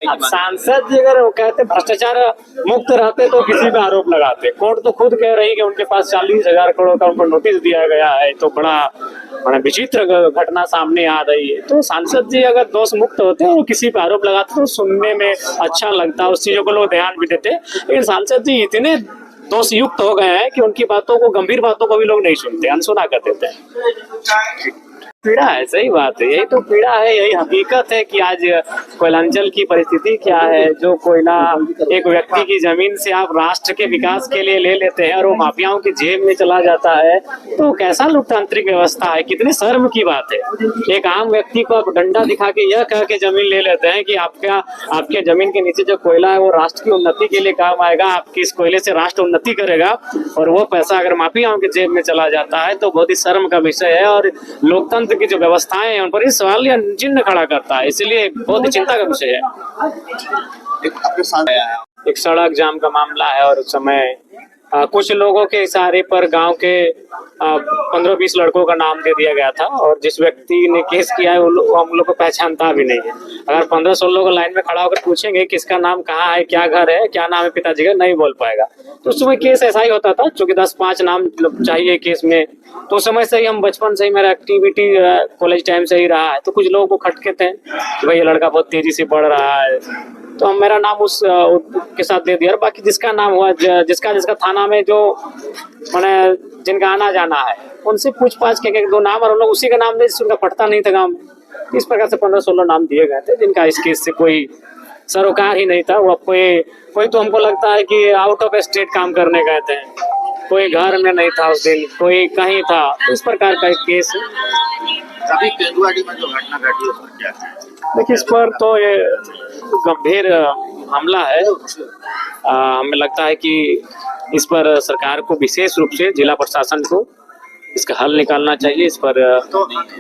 अब सांसद जी अगर वो कहते भ्रष्टाचार मुक्त रहते तो किसी पे आरोप लगाते। कोर्ट तो खुद कह रही कि उनके पास 40,000 करोड़ का उनको नोटिस दिया गया है, तो बड़ा विचित्र घटना सामने आ रही है। तो सांसद जी अगर दोष मुक्त होते और किसी पे आरोप लगाते तो सुनने में अच्छा लगता, उस चीजों को लोग ध्यान भी देते। लेकिन सांसद जी इतने दोष युक्त हो गए हैं कि उनकी बातों को, गंभीर बातों को भी लोग नहीं सुनते, अनसुना कर देते हैं। पीड़ा है, सही बात है, यही तो पीड़ा है, यही हकीकत है कि आज कोयलांचल की परिस्थिति क्या है। जो कोयला एक व्यक्ति की जमीन से आप राष्ट्र के विकास के लिए ले लेते हैं और वो माफियाओं की जेब में चला जाता है, तो कैसा लोकतांत्रिक व्यवस्था है, कितनी शर्म की बात है। एक आम व्यक्ति को आप डंडा दिखा के यह कह के जमीन ले लेते हैं कि आपके जमीन के नीचे जो कोयला है वो राष्ट्र की उन्नति के लिए काम आएगा, आपकी इस कोयले से राष्ट्र उन्नति करेगा, और वो पैसा अगर माफियाओं की जेब में चला जाता है तो बहुत ही शर्म का विषय है। और लोकतंत्र की जो व्यवस्थाएं हैं उन पर इस सवाल या चिन्ह खड़ा करता है, इसलिए बहुत ही चिंता का विषय है। एक सड़क जाम का मामला है और उस समय कुछ लोगों के इशारे पर गांव के 15-20 लड़कों का नाम दे दिया गया था, और जिस व्यक्ति ने केस किया है वो हम लोग को पहचानता भी नहीं है। अगर 15-16 लोग लाइन में खड़ा होकर पूछेंगे किसका नाम कहाँ है, क्या घर है, क्या नाम है पिताजी का, नहीं बोल पाएगा। तो उस समय केस ऐसा ही होता था, चूंकि 10-5 नाम चाहिए केस में। तो उस समय से ही हम, बचपन से ही मेरा एक्टिविटी कॉलेज टाइम से ही रहा है, तो कुछ लोगों को खटके थे कि भाई ये लड़का बहुत तेजी से बढ़ रहा है, तो हम मेरा नाम उस के साथ दे दिया। बाकी जिसका नाम हुआ, जिसका थाना में जो मैंने जिनका आना जाना है उनसे पूछ पाछ के 1-2 नाम, और हम लोग उसी का नाम दे जिससे उनका पटता नहीं था गाँव में। इस प्रकार से 15-16 नाम दिए गए थे जिनका इस केस से कोई सरोकार ही नहीं था। वो कोई तो हमको लगता है कि आउट ऑफ स्टेट काम करने गए थे, कोई घर में नहीं था उस दिन, कोई कहीं था। इस प्रकार का एक केस अभी केंदुआडी में जो घटना घटी उसमें क्या है? देखिए, इस पर तो ये गंभीर हमला है। हमें लगता है कि इस पर सरकार को, विशेष रूप से जिला प्रशासन को इसका हल निकालना चाहिए, इस पर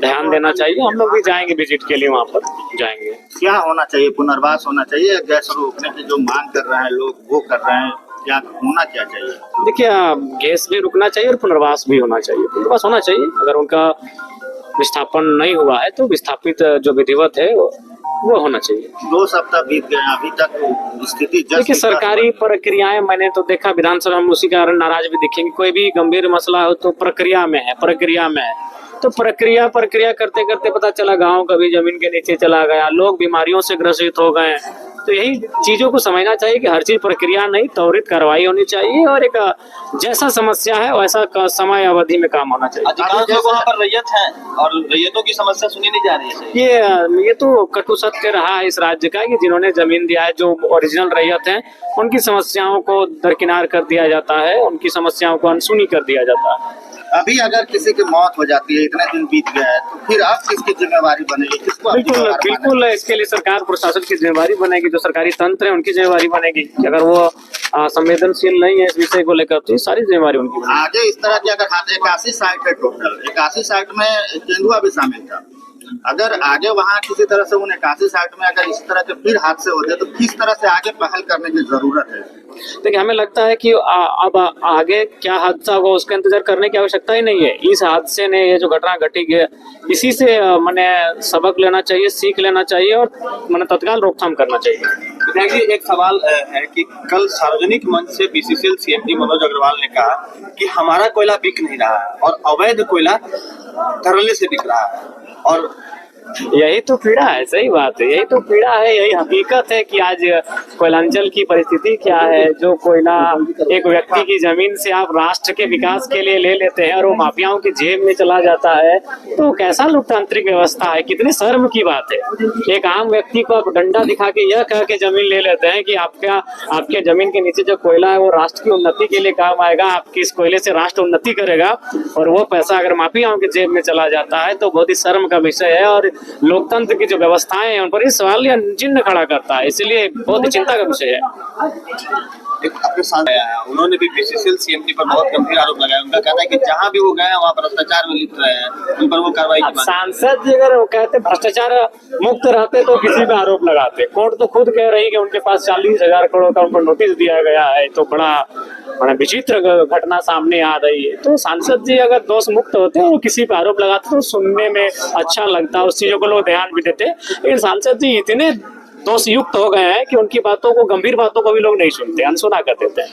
ध्यान देना चाहिए। हम लोग भी जाएंगे विजिट के लिए, वहाँ पर जाएंगे। क्या होना चाहिए? पुनर्वास होना चाहिए? गैस रोकने की जो मांग कर रहे हैं लोग वो कर रहे हैं, क्या होना क्या चाहिए? देखिए, गैस भी रुकना चाहिए और पुनर्वास भी होना चाहिए। पुनर्वास होना चाहिए, अगर उनका विस्थापन नहीं हुआ है तो विस्थापित जो विधिवत है वो होना चाहिए। 2 सप्ताह बीत गए, अभी तक स्थिति देखिए, सरकारी प्रक्रियाएं मैंने तो देखा विधानसभा में, उसी कारण नाराज भी दिखेंगे। कोई भी गंभीर मसला हो तो प्रक्रिया में है, तो प्रक्रिया करते करते पता चला गांव कभी जमीन के नीचे चला गया, लोग बीमारियों से ग्रसित हो गए। तो यही चीजों को समझना चाहिए कि हर चीज प्रक्रिया नहीं, त्वरित कार्रवाई होनी चाहिए, और एक जैसा समस्या है वैसा समय अवधि में काम होना चाहिए। अधिकांश लोग वहाँ पर रैयत हैं और रैयतों की समस्या सुनी नहीं जा रही है। ये तो कटु सत्य रहा है इस राज्य का कि जिन्होंने जमीन दिया है, जो ओरिजिनल रैयत हैं, उनकी समस्याओं को दरकिनार कर दिया जाता है, उनकी समस्याओं को अनसुनी कर दिया जाता है। अभी अगर किसी की मौत हो जाती है, इतने दिन बीत गया है, तो फिर आप किसकी जिम्मेवारी बनेगी? किसको? बिल्कुल इसके लिए सरकार प्रशासन की जिम्मेवारी बनेगी, जो सरकारी तंत्र है उनकी जिम्मेवारी बनेगी। अगर वो संवेदनशील नहीं है इस विषय को लेकर तो सारी जिम्मेवारी उनकी बनेगी। आगे इस तरह की अगर 81 साइट है, टोटल 81 साइट में केंदुआ भी शामिल था, अगर आगे वहाँ किसी तरह से उन 81 साइट में अगर इस तरह के फिर हादसे होते तो किस तरह से आगे पहल करने की जरूरत है? देखिए, हमें लगता है कि अब आगे क्या हादसा होगा उसका इंतजार करने की आवश्यकता ही नहीं है। इस हादसे ने, ये जो घटना घटी है, इसी से मैंने सबक लेना चाहिए, सीख लेना चाहिए और मैंने तत्काल रोकथाम करना चाहिए। देखिए, एक सवाल है कि कल सार्वजनिक मंच से बीसीसीएल सीएमडी मनोज अग्रवाल ने कहा कि हमारा कोयला बिक नहीं रहा है और अवैध कोयला धड़ल्ले से बिक रहा है, और यही तो पीड़ा है, सही बात है, यही तो पीड़ा है, यही हकीकत है कि आज कोयलांचल की परिस्थिति क्या है। जो कोयला एक व्यक्ति की जमीन से आप राष्ट्र के विकास के लिए ले लेते हैं और वो माफियाओं की जेब में चला जाता है, तो कैसा लोकतांत्रिक व्यवस्था है, कितनी शर्म की बात है। एक आम व्यक्ति को आप डंडा दिखा के यह कह के जमीन ले लेते हैं कि आपके जमीन के नीचे जो कोयला है वो राष्ट्र की उन्नति के लिए काम आएगा, आपकी इस कोयले से राष्ट्र उन्नति करेगा, और वो पैसा अगर माफियाओं की जेब में चला जाता है तो बहुत ही शर्म का विषय है। और लोकतंत्र की जो व्यवस्थाएं हैं उन पर इस सवाल या चिन्ह खड़ा करता है, इसलिए बहुत ही चिंता का विषय है। एक आपके साथ उन्होंने भी बीसीसीएल सीएमडी पर बहुत गंभीर आरोप लगाया। उनका कहना है कि जहां भी वो गए वहां पर भ्रष्टाचार में लिप्त रहे हैं, उन पर वो कार्रवाई की मांग। सांसद जी अगर वो कहते भ्रष्टाचार मुक्त रहते तो किसी पे आरोप लगाते। कोर्ट तो खुद कह रही कि उनके पास 40,000 करोड़ का उनको नोटिस दिया गया है, तो बड़ा विचित्र घटना सामने आ रही है। तो सांसद जी अगर दोष मुक्त होते और किसी पे आरोप लगाते तो सुनने में अच्छा लगता, उस चीजों को लोग ध्यान भी देते। लेकिन सांसद जी इतने दोषयुक्त हो गए हैं कि उनकी बातों को, गंभीर बातों को भी लोग नहीं सुनते, अनसुना कर देते हैं।